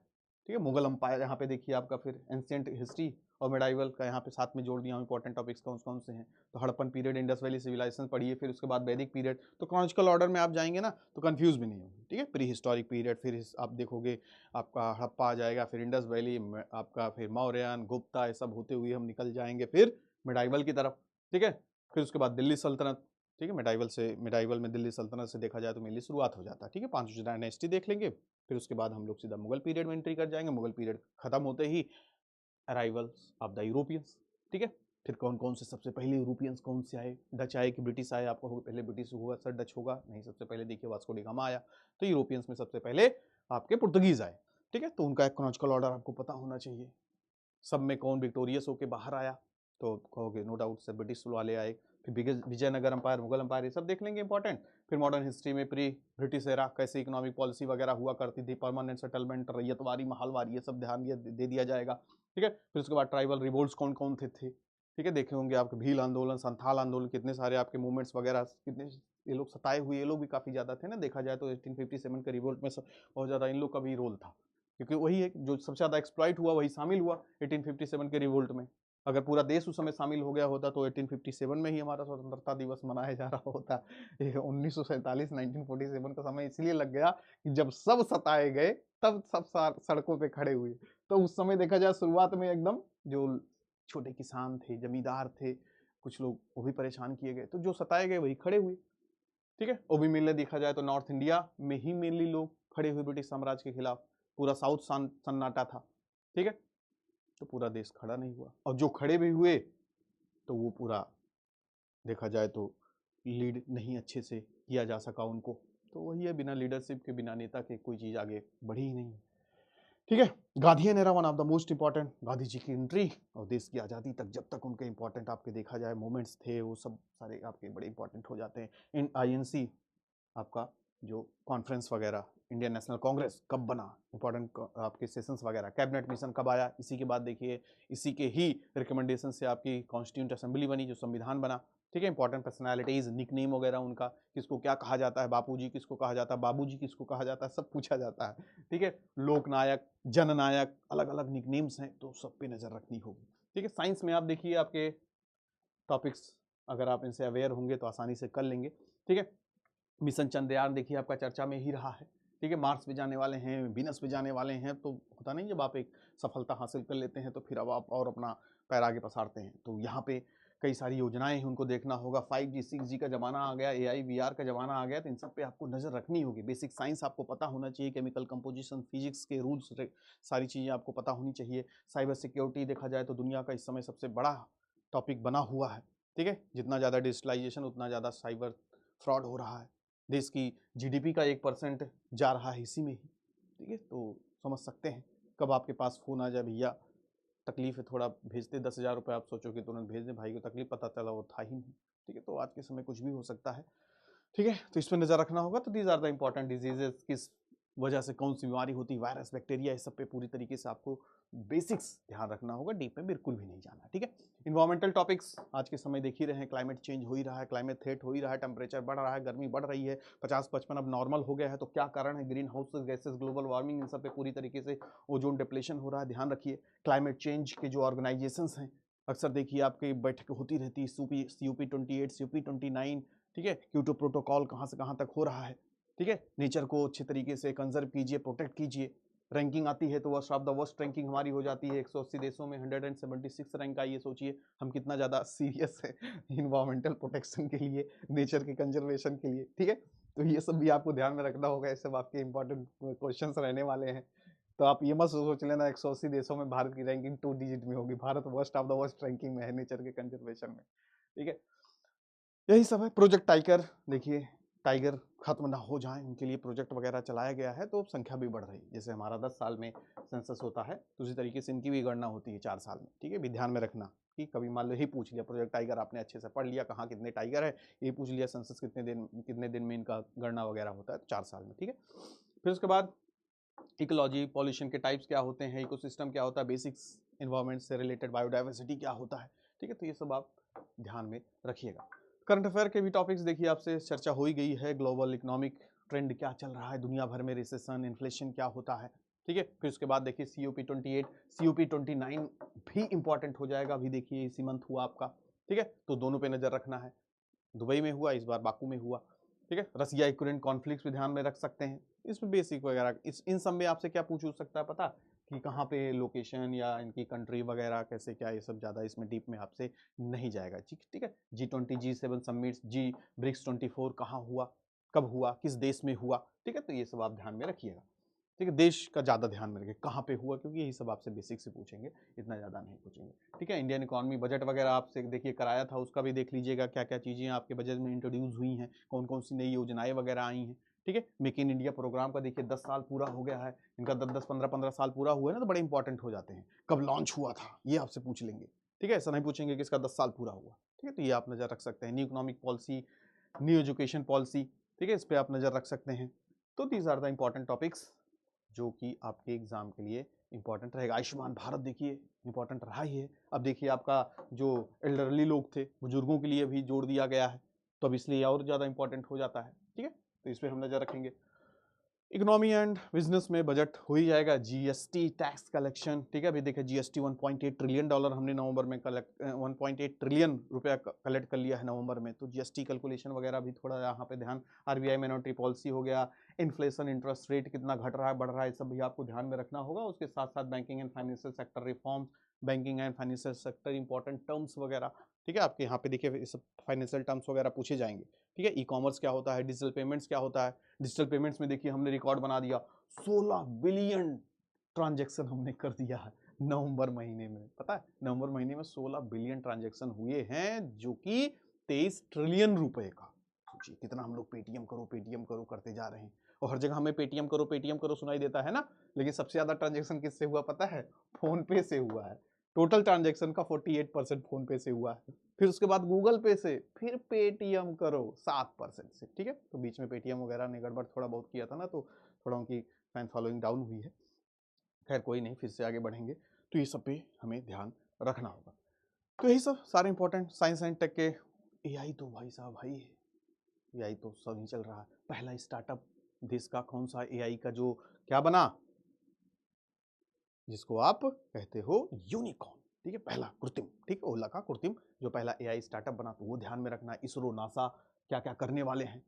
ठीक है। मुगल अंपायर यहाँ पे देखिए आपका, फिर एंशिएंट हिस्ट्री और मेडाइवल का यहाँ पे साथ में जोड़ दिया हूँ, इंपॉर्टेंट टॉपिक्स कौन कौन से हैं। तो Harappan period, Indus valley civilization पढ़िए, फिर उसके बाद वैदिक पीरियड, तो क्रोनोलॉजिकल ऑर्डर में आप जाएंगे ना तो कंफ्यूज भी नहीं होंगे, ठीक है। प्री हिस्टोरिक पीरियड, फिर आप देखोगे आपका हड़प्पा आ जाएगा, फिर इंडस वैली आपका, फिर मौर्यन, गुप्ता, ये सब होते हुए हम निकल जाएंगे फिर मिडाइवल की तरफ, ठीक है। फिर उसके बाद दिल्ली सल्तनत, ठीक है। मिडाइवल में दिल्ली सल्तनत से देखा जाए तो मेनली शुरुआत हो जाता है, ठीक है। 5 डायनेस्टी देख लेंगे, फिर उसके बाद हम लोग सीधा मुगल पीरियड में एंट्री कर जाएंगे। मुगल पीरियड खत्म होते ही अराइवल्स ऑफ द यूरोपियंस, ठीक है। फिर कौन कौन से सबसे पहले यूरोपियंस कौन से आए, डच आए कि ब्रिटिश आए, आपको पहले ब्रिटिश होगा सर डच होगा नहीं, सबसे पहले देखिए वास्को डी गामा आया, तो यूरोपियंस में सबसे पहले आपके पुर्तगीज आए, ठीक है, तो उनका एक क्रोनोलॉजिकल ऑर्डर आपको पता होना चाहिए। सब में कौन विक्टोरियस होके बाहर आया, तो कहोगे नो डाउट से ब्रिटिश वाले आए, फिर विजयनगर अंपायर, मुगल अंपायर, ये सब देख लेंगे इंपॉर्टेंट। फिर मॉडर्न हिस्ट्री में प्री ब्रिटिश एरा कैसे इकोनॉमिक पॉलिसी वगैरह हुआ करती थी, परमानेंट सेटलमेंट, रैयतवारी, महलवारी, ये सब ध्यान दे दिया जाएगा, ठीक है। फिर उसके बाद ट्राइबल रिवोल्ट्स कौन कौन थे, ठीक है, देखे होंगे आपके भील आंदोलन, संथाल आंदोलन, कितने सारे आपके मूवमेंट्स वगैरह, कितने ये लोग सताए हुए, ये लोग भी काफी ज्यादा थे ना, देखा जाए तो 1857 के रिवोल्ट में बहुत ज्यादा इन लोग का भी रोल था, क्योंकि वही है जो सबसे ज्यादा एक्सप्लॉइट हुआ वही शामिल हुआ 1857 के रिवोल्ट में। अगर पूरा देश उस समय शामिल हो गया होता तो 1857 में ही हमारा स्वतंत्रता दिवस मनाया जा रहा होता। 1947 1947 का समय इसलिए लग गया कि जब सब सताए गए तब सब सड़कों पे खड़े हुए, तो उस समय देखा जाए शुरुआत में एकदम जो छोटे किसान थे, जमींदार थे, कुछ लोग वो भी परेशान किए गए, तो जो सताए गए वही खड़े हुए, ठीक है। वो भी मेनली देखा जाए तो नॉर्थ इंडिया में ही मेनली लोग खड़े हुए ब्रिटिश साम्राज्य के खिलाफ, पूरा साउथ सन्नाटा था, ठीक है, तो पूरा देश खड़ा नहीं हुआ, और जो खड़े भी हुए तो वो पूरा देखा जाए तो लीड नहीं अच्छे से किया जा सका उनको, तो वही है, बिना लीडरशिप के, बिना नेता के कोई चीज आगे बढ़ी ही नहीं, ठीक है। Gandhian era one of the most important, Gandhi ji की एंट्री और देश की आज़ादी तक जब तक उनके इंपॉर्टेंट आपके देखा जाए मोमेंट्स थे, वो सब सारे आपके बड़े इंपॉर्टेंट हो जाते हैं। इन INC आपका जो कॉन्फ्रेंस वगैरह, इंडियन नेशनल कांग्रेस कब बना, इंपॉर्टेंट आपके सेशंस वगैरह, कैबिनेट मिशन कब आया, इसी के बाद देखिए इसी के ही रिकमेंडेशन से आपकी कॉन्स्टिट्यूंट असेंबली बनी, जो संविधान बना, ठीक है। इंपॉर्टेंट पर्सनालिटीज, निकनेम वगैरह उनका, किसको क्या कहा जाता है, बापूजी किसको कहा जाता है, बाबूजी किसको कहा जाता है, सब पूछा जाता है, ठीक है। लोकनायक, जननायक, अलग अलग निकनेम्स हैं, तो सब पे नजर रखनी होगी, ठीक है। साइंस में आप देखिए आपके टॉपिक्स अगर आप इनसे अवेयर होंगे तो आसानी से कर लेंगे, ठीक है। मिशन चंद्रयान देखिए आपका चर्चा में ही रहा है, ठीक है, मार्स पे जाने वाले हैं, वीनस पे जाने वाले हैं, तो होता नहीं जब आप एक सफलता हासिल कर लेते हैं तो फिर अब आप और अपना पैर आगे पसारते हैं, तो यहाँ पे कई सारी योजनाएं हैं, उनको देखना होगा। 5G 6G का जमाना आ गया, AI VR का जमाना आ गया, तो इन सब पे आपको नजर रखनी होगी। बेसिक साइंस आपको पता होना चाहिए, केमिकल कंपोजिशन, फिजिक्स के रूल्स, सारी चीजें आपको पता होनी चाहिए। साइबर सिक्योरिटी देखा जाए तो दुनिया का इस समय सबसे बड़ा टॉपिक बना हुआ है, ठीक है। जितना ज़्यादा डिजिटलाइजेशन उतना ज़्यादा साइबर फ्रॉड हो रहा है, देश की GDP का 1% जा रहा है इसी में ही, ठीक है। तो समझ सकते हैं कब आपके पास फ़ोन आ जाए, भैया तकलीफ है थोड़ा भेजते 10,000 रुपये, आप सोचो कि तुरंत भेज दें, भाई को तकलीफ, पता चला वो था ही नहीं, ठीक है। तो आज के समय कुछ भी हो सकता है, ठीक है, तो इस पर नजर रखना होगा। तो these are the important diseases, किस वजह से कौन सी बीमारी होती है, वायरस, बैक्टीरिया, इस सब पे पूरी तरीके से आपको बेसिक्स ध्यान रखना होगा, डीप में बिल्कुल भी नहीं जाना, ठीक है। इन्वायरमेंटल टॉपिक्स आज के समय देख ही रहे हैं, क्लाइमेट चेंज हो ही रहा है, क्लाइमेट थ्रेट हो ही रहा है, टेम्परेचर बढ़ रहा है, गर्मी बढ़ रही है, 50-55 अब नॉर्मल हो गया है, तो क्या कारण है, green house gases, global warming, इन सब पे पूरी तरीके से ओजोन डिप्लेशन हो रहा है, ध्यान रखिए। क्लाइमेट चेंज के जो ऑर्गेनाइजेशंस हैं, अक्सर देखिए आपकी बैठक होती रहती है, COP28, COP29, ठीक है। क्योटो प्रोटोकॉल कहाँ से कहाँ तक हो रहा है, ठीक है। नेचर को अच्छे तरीके से कंजर्व कीजिए, प्रोटेक्ट कीजिए। रैंकिंग आती है तो worst of the worst ranking हमारी हो जाती है, 180 देशों में 176 रैंक आई है। सोचिए हम कितना ज़्यादा सीरियस है इन्वायरमेंटल प्रोटेक्शन के लिए, नेचर के कंजर्वेशन के लिए, ठीक है। तो ये सब भी आपको ध्यान में रखना होगा, ये सब आपके इंपॉर्टेंट क्वेश्चंस रहने वाले हैं। तो आप ये मत सोच लेना 180 देशों में भारत की रैंकिंग 2 डिजिट में होगी, Bharat worst of the worst ranking में है नेचर के कंजर्वेशन में, ठीक है। यही सब है। प्रोजेक्ट टाइगर देखिए, टाइगर खत्म ना हो जाए उनके लिए प्रोजेक्ट वगैरह चलाया गया है, तो संख्या भी बढ़ रही है। जैसे हमारा 10 साल में सेंसस होता है, तो उसी तरीके से इनकी भी गणना होती है 4 साल में, ठीक है। भी ध्यान में रखना कि कभी मान लो ही पूछ लिया प्रोजेक्ट टाइगर, आपने अच्छे से पढ़ लिया कहाँ कितने टाइगर है, ये पूछ लिया सेंसस कितने दिन में इनका गणना वगैरह होता है, तो 4 साल में, ठीक है। फिर उसके बाद इकोलॉजी, पॉल्यूशन के टाइप्स क्या होते हैं, इकोसिस्टम क्या होता है, बेसिक्स एनवायरमेंट से रिलेटेड बायोडाइवर्सिटी क्या होता है, ठीक है। तो ये सब आप ध्यान में रखिएगा। करंट अफेयर के भी टॉपिक्स देखिए आपसे चर्चा हो ही गई है, ग्लोबल इकोनॉमिक ट्रेंड क्या चल रहा है दुनिया भर में, रिसेशन, इन्फ्लेशन क्या होता है, ठीक है। फिर उसके बाद देखिए COP28, COP29 भी इंपॉर्टेंट हो जाएगा, अभी देखिए इसी मंथ हुआ आपका, ठीक है। तो दोनों पे नजर रखना है, दुबई में हुआ, इस बार बाकू में हुआ, ठीक है। रसिया यूक्रेन कॉन्फ्लिक्ट भी ध्यान में रख सकते हैं, इसमें बेसिक वगैरह इन सब में आपसे क्या पूछ सकता है पता, कि कहाँ पे लोकेशन या इनकी कंट्री वगैरह कैसे क्या, ये सब ज़्यादा इसमें डीप में आपसे नहीं जाएगा, ठीक है। G20 G7 समिट्स, BRICS 24 कहाँ हुआ, कब हुआ, किस देश में हुआ, ठीक है। तो ये सब आप ध्यान में रखिएगा। ठीक है, देश का ज़्यादा ध्यान में रखें, कहाँ पे हुआ, क्योंकि यही सब आपसे बेसिक से पूछेंगे, इतना ज़्यादा नहीं पूछेंगे। ठीक है, इंडियन इकोनॉमी बजट वगैरह आपसे देखिए कराया था, उसका भी देख लीजिएगा क्या-क्या चीज़ें आपके बजट में इंट्रोड्यूस हुई हैं, कौन-कौन सी नई योजनाएँ वगैरह आई हैं। ठीक है, मेक इन इंडिया प्रोग्राम का देखिए 10 साल पूरा हो गया है, इनका 10-10, 15-15 साल पूरा हुआ है ना, तो बड़े इंपॉर्टेंट हो जाते हैं। कब लॉन्च हुआ था, ये आपसे पूछ लेंगे। ठीक है, ऐसा नहीं पूछेंगे कि इसका 10 साल पूरा हुआ। ठीक है, तो ये आप नज़र रख सकते हैं। New economic policy, new education policy, ठीक है, इस पे आप नज़र रख सकते हैं। तो these are the important topics जो कि आपके एग्जाम के लिए इंपॉर्टेंट रहेगा। आयुष्मान भारत देखिए इंपॉर्टेंट रहा ही है। अब देखिए आपका जो एल्डरली लोग थे, बुजुर्गों के लिए भी जोड़ दिया गया है, तो अब इसलिए और ज़्यादा इंपॉर्टेंट हो जाता है। ठीक है, तो इस पर हम नज़र रखेंगे। इकोनॉमी एंड बिजनेस में बजट हो ही जाएगा। जीएसटी टैक्स कलेक्शन, ठीक है, अभी देखिए जीएसटी 1.8 ट्रिलियन डॉलर हमने नवंबर में 1.8 ट्रिलियन रुपया कलेक्ट कर लिया है नवंबर में, तो जीएसटी कैलकुलेशन वगैरह भी थोड़ा यहाँ पे ध्यान। आरबीआई मॉनेटरी पॉलिसी हो गया, इन्फ्लेशन, इंटरेस्ट रेट कितना घट रहा है बढ़ रहा है, सब भी आपको ध्यान में रखना होगा। उसके साथ साथ banking and financial sector reforms, banking and financial sector important terms वगैरह, ठीक है, आपके यहाँ पे देखिए सब फाइनेंशियल टर्म्स वगैरह पूछे जाएंगे। ठीक है, ई कॉमर्स क्या होता है, डिजिटल पेमेंट्स क्या होता है। डिजिटल पेमेंट्स में देखिए हमने रिकॉर्ड बना दिया, 16 बिलियन ट्रांजैक्शन हमने कर दिया है नवंबर महीने में। पता है नवंबर महीने में 16 बिलियन ट्रांजैक्शन हुए हैं, जो कि 23 ट्रिलियन रुपए का। सोचिए कितना हम लोग पेटीएम करो करते जा रहे हैं, और हर जगह हमें पेटीएम करो सुनाई देता है ना, लेकिन सबसे ज्यादा ट्रांजैक्शन किससे हुआ पता है? फोन पे से हुआ है। टोटल ट्रांजैक्शन का 48% फोन पे से हुआ है, फिर उसके बाद गूगल पे से, फिर पेटीएम करो 7% से। ठीक है, तो बीच में पेटीएम वगैरह ने गड़बड़ थोड़ा बहुत किया था ना, तो थोड़ा उनकी फैन फॉलोइंग डाउन हुई है। खैर कोई नहीं, फिर से आगे बढ़ेंगे, तो ये सब पे हमें ध्यान रखना होगा। तो यही सब सारे इंपॉर्टेंट साइंस एंड टेक के। एआई तो भाई साहब भाई, एआई तो सब ही चल रहा है। पहला स्टार्टअप देश का कौन सा एआई का जो क्या बना, जिसको आप कहते हो यूनिकॉर्न। ठीक है, पहला कृत्रिम, ठीक है, ओला का कृत्रिम जो पहला एआई स्टार्टअप बना, तो वो ध्यान में रखना। इसरो, नासा क्या क्या करने वाले हैं।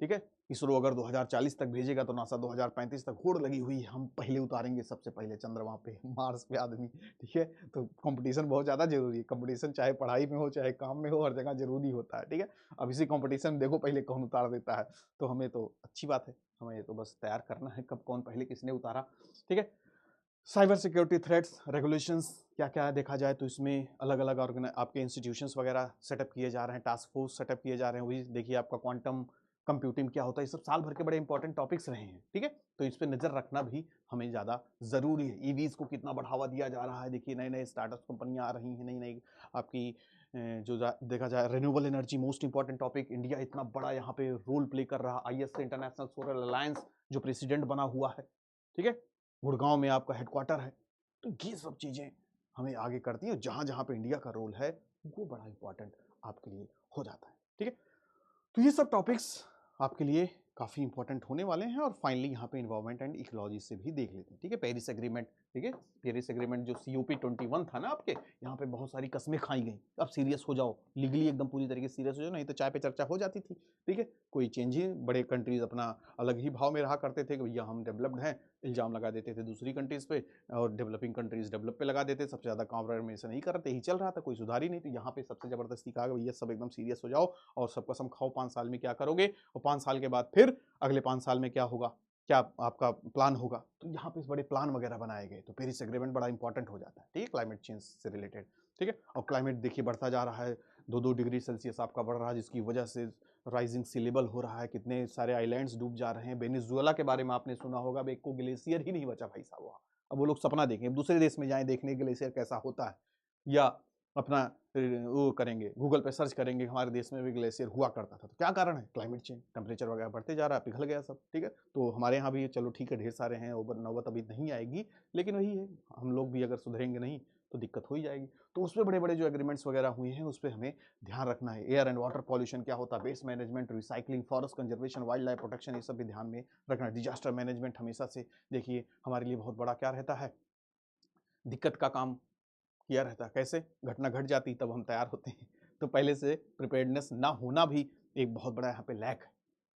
ठीक है, इसरो अगर 2040 तक भेजेगा तो नासा 2035 तक होड़ लगी हुई है, हम पहले उतारेंगे सबसे पहले चंद्रमा पे, मार्स पे आदमी। ठीक है, तो कंपटीशन बहुत ज्यादा जरूरी है। कंपटीशन चाहे पढ़ाई में हो चाहे काम में हो, हर जगह जरूरी होता है। ठीक है, अब इसी कंपटीशन देखो पहले कौन उतार देता है, तो हमें तो अच्छी बात है, हमें तो बस तैयार करना है कब कौन पहले किसने उतारा। ठीक है, साइबर सिक्योरिटी थ्रेट्स, रेगुलेशंस क्या क्या है देखा जाए तो इसमें अलग अलग आपके इंस्टीट्यूशंस वगैरह सेटअप किए जा रहे हैं, टास्क फोर्स सेटअप किए जा रहे हैं। वही देखिए आपका क्वांटम कंप्यूटिंग क्या होता है, ये सब साल भर के बड़े इंपॉर्टेंट टॉपिक्स रहे हैं। ठीक है, तो इस पर नजर रखना भी हमें ज़्यादा ज़रूरी है। ईवीज को कितना बढ़ावा दिया जा रहा है, देखिए नए नए स्टार्टअप कंपनियां आ रही हैं, नई नई आपकी जो देखा जाए renewable energy most important topic. India इतना बड़ा यहाँ पे रोल प्ले कर रहा, आईएसए इंटरनेशनल सोलर अलायंस जो प्रेसिडेंट बना हुआ है। ठीक है, गुड़गांव में आपका हेडक्वार्टर है। तो ये सब चीज़ें हमें आगे करती हैं, जहाँ जहाँ पे इंडिया का रोल है वो बड़ा इंपॉर्टेंट आपके लिए हो जाता है। ठीक है, तो ये सब टॉपिक्स आपके लिए काफ़ी इंपॉर्टेंट होने वाले हैं। और फाइनली यहाँ पे इन्वायरमेंट एंड इकोलॉजी से भी देख लेते हैं। ठीक है, पेरिस एग्रीमेंट, ठीक है, पेरिस एग्रीमेंट जो COP21 था ना आपके, यहाँ पे बहुत सारी कस्में खाई गई। अब सीरियस हो जाओ, लीगली एकदम पूरी तरीके से सीरियस हो जाओ, नहीं तो चाय पे चर्चा हो जाती थी। ठीक है, कोई चेंज ही, बड़े कंट्रीज अपना अलग ही भाव में रहा करते थे कि भैया हम डेवलप्ड हैं, इल्जाम लगा देते थे दूसरी कंट्रीज पे, और डेवलपिंग कंट्रीज डेवलप पे लगा देते। सबसे ज़्यादा कॉम्प्रोमाइज़ नहीं करते ही चल रहा था, कोई सुधार ही नहीं। तो यहाँ पे सबसे ज़बरदस्ती कहा भैया सब एकदम सीरियस हो जाओ और सब कसम खाओ 5 साल में क्या करोगे, और 5 साल के बाद फिर अगले 5 साल में क्या होगा, क्या आपका प्लान होगा। तो यहाँ पे बड़े प्लान वगैरह बनाए गए, तो पेरिस एग्रीमेंट बड़ा इंपॉर्टेंट हो जाता है। ठीक है, क्लाइमेट चेंज से रिलेटेड। ठीक है, और क्लाइमेट देखिए बढ़ता जा रहा है, 2-2 डिग्री सेल्सियस आपका बढ़ रहा है, जिसकी वजह से राइजिंग सी लेवल हो रहा है, कितने सारे आइलैंड्स डूब जा रहे हैं। वेनेजुएला के बारे में आपने सुना होगा, अब एक को ग्लेशियर ही नहीं बचा भाई साहब वहाँ। अब वो लोग सपना देखें, दूसरे देश में जाएं देखने ग्लेशियर कैसा होता है, या अपना वो करेंगे, गूगल पे सर्च करेंगे हमारे देश में भी ग्लेशियर हुआ करता था। तो क्या कारण है? क्लाइमेट चेंज, टेम्परेचर वगैरह बढ़ते जा रहा है, पिघल गया सब। ठीक है, तो हमारे यहाँ भी चलो ठीक है ढेर सारे हैं, ओवर नौबत अभी नहीं आएगी, लेकिन वही है, हम लोग भी अगर सुधरेंगे नहीं तो दिक्कत हो ही जाएगी। तो उस पर बड़े बड़े जो एग्रीमेंट्स वगैरह हुए हैं उस पर हमें ध्यान रखना है। एयर एंड वाटर पॉल्यूशन क्या होता है, waste management, recycling, forest conservation, wildlife protection, ये सब भी ध्यान में रखना है। डिजास्टर मैनेजमेंट हमेशा से देखिए हमारे लिए बहुत बड़ा क्या रहता है, दिक्कत का काम किया रहता है। कैसे? घटना घट जाती तब हम तैयार होते हैं, तो पहले से प्रिपेयर्डनेस ना होना भी एक बहुत बड़ा यहाँ पे लैक है।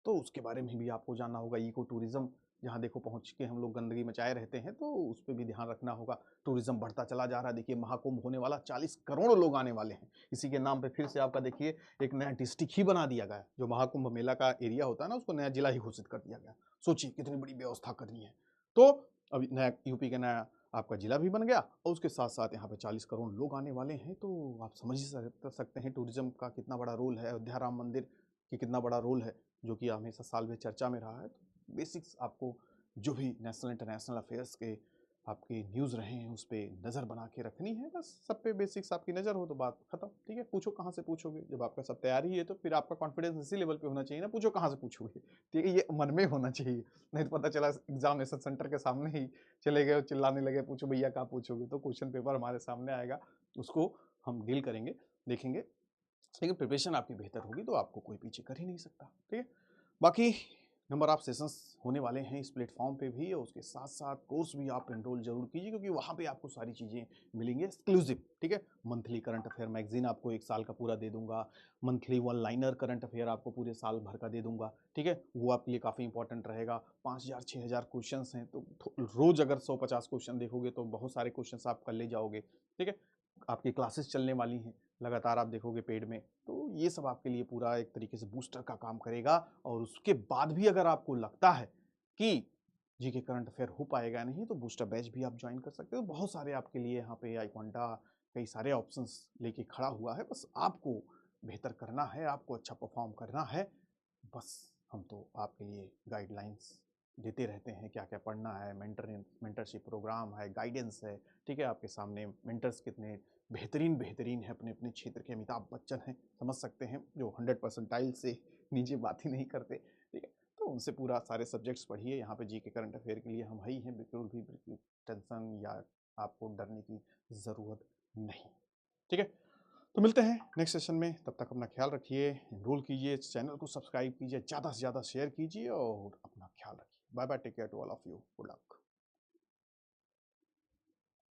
तो उसके बारे में भी आपको जानना होगा। इको टूरिज्म, जहाँ देखो पहुँच के हम लोग गंदगी मचाए रहते हैं, तो उस पर भी ध्यान रखना होगा। टूरिज्म बढ़ता चला जा रहा है, देखिए महाकुंभ होने वाला, 40 करोड़ लोग आने वाले हैं। इसी के नाम पे फिर से आपका देखिए एक नया डिस्ट्रिक्ट ही बना दिया गया, जो महाकुंभ मेला का एरिया होता है ना, उसको नया जिला ही घोषित कर दिया गया। सोचिए कितनी बड़ी व्यवस्था करनी है। तो अभी नया यूपी का नया आपका जिला भी बन गया और उसके साथ-साथ यहाँ पे 40 करोड़ लोग आने वाले हैं, तो आप समझ ही सकते हैं टूरिज़्म का कितना बड़ा रोल है, अयोध्या राम मंदिर की कितना बड़ा रोल है, जो कि हमेशा साल भर चर्चा में रहा है। तो बेसिक्स आपको जो भी नेशनल इंटरनेशनल अफ़ेयर्स के आपके न्यूज़ रहे हैं, उस पे नज़र बना के रखनी है, बस सब पे बेसिक्स आपकी नज़र हो तो बात खत्म, ठीक है? पूछो कहाँ से पूछोगे? जब आपका सब तैयार ही है तो फिर आपका कॉन्फिडेंस इसी लेवल पे होना चाहिए ना, पूछो कहाँ से पूछोगे? ठीक है? ये मन में होना चाहिए, नहीं तो पता चला एग्ज़ामिनेशन सेंटर के सामने ही चले गए और चिल्लाने लगे, पूछो भैया कहाँ पूछोगे? तो क्वेश्चन पेपर हमारे सामने आएगा, उसको हम डील करेंगे, देखेंगे। लेकिन प्रिपरेशन आपकी बेहतर होगी तो आपको कोई पीछे कर ही नहीं सकता, ठीक है? बाकी नंबर ऑफ सेशंस होने वाले हैं इस प्लेटफॉर्म पे भी और उसके साथ-साथ कोर्स भी आप एनरोल ज़रूर कीजिए क्योंकि वहाँ पे आपको सारी चीज़ें मिलेंगी एक्सक्लूसिव, ठीक है? मंथली करंट अफेयर मैगज़ीन आपको 1 साल का पूरा दे दूँगा, monthly one liner current affair आपको पूरे साल भर का दे दूँगा, ठीक है? वो आपके लिए काफ़ी इंपॉर्टेंट रहेगा। 5000 6000 क्वेश्चंस हैं तो रोज़ अगर 100-50 क्वेश्चन देखोगे तो बहुत सारे क्वेश्चंस आप कर ले जाओगे, ठीक है? आपकी क्लासेस चलने वाली हैं, लगातार आप देखोगे पेड में, तो ये सब आपके लिए पूरा एक तरीके से बूस्टर का काम करेगा और उसके बाद भी अगर आपको लगता है कि जीके करंट अफेयर हो पाएगा नहीं, तो बूस्टर बैच भी आप जॉइन कर सकते हो। बहुत सारे आपके लिए यहाँ पे आईक्वांटा कई सारे ऑप्शंस लेके खड़ा हुआ है, बस आपको बेहतर करना है, आपको अच्छा परफॉर्म करना है, बस हम तो आपके लिए गाइडलाइंस देते रहते हैं, क्या-क्या पढ़ना है, मेंटरशिप प्रोग्राम है, गाइडेंस है, ठीक है? आपके सामने मेंटर्स कितने बेहतरीन हैं अपने-अपने क्षेत्र के अमिताभ बच्चन हैं, समझ सकते हैं, जो 100 परसेंटाइल से नीचे बात ही नहीं करते, ठीक है? तो उनसे पूरा सारे सब्जेक्ट्स पढ़िए, यहाँ पे जीके करंट अफेयर के लिए हम ही हैं, बिल्कुल टेंशन या आपको डरने की ज़रूरत नहीं, ठीक है? तो मिलते हैं नेक्स्ट सेशन में, तब तक अपना ख्याल रखिए, एनरोल कीजिए, चैनल को सब्सक्राइब कीजिए, ज़्यादा से ज़्यादा शेयर कीजिए और अपना ख्याल रखिए। Bye bye, take care to all of you, good luck.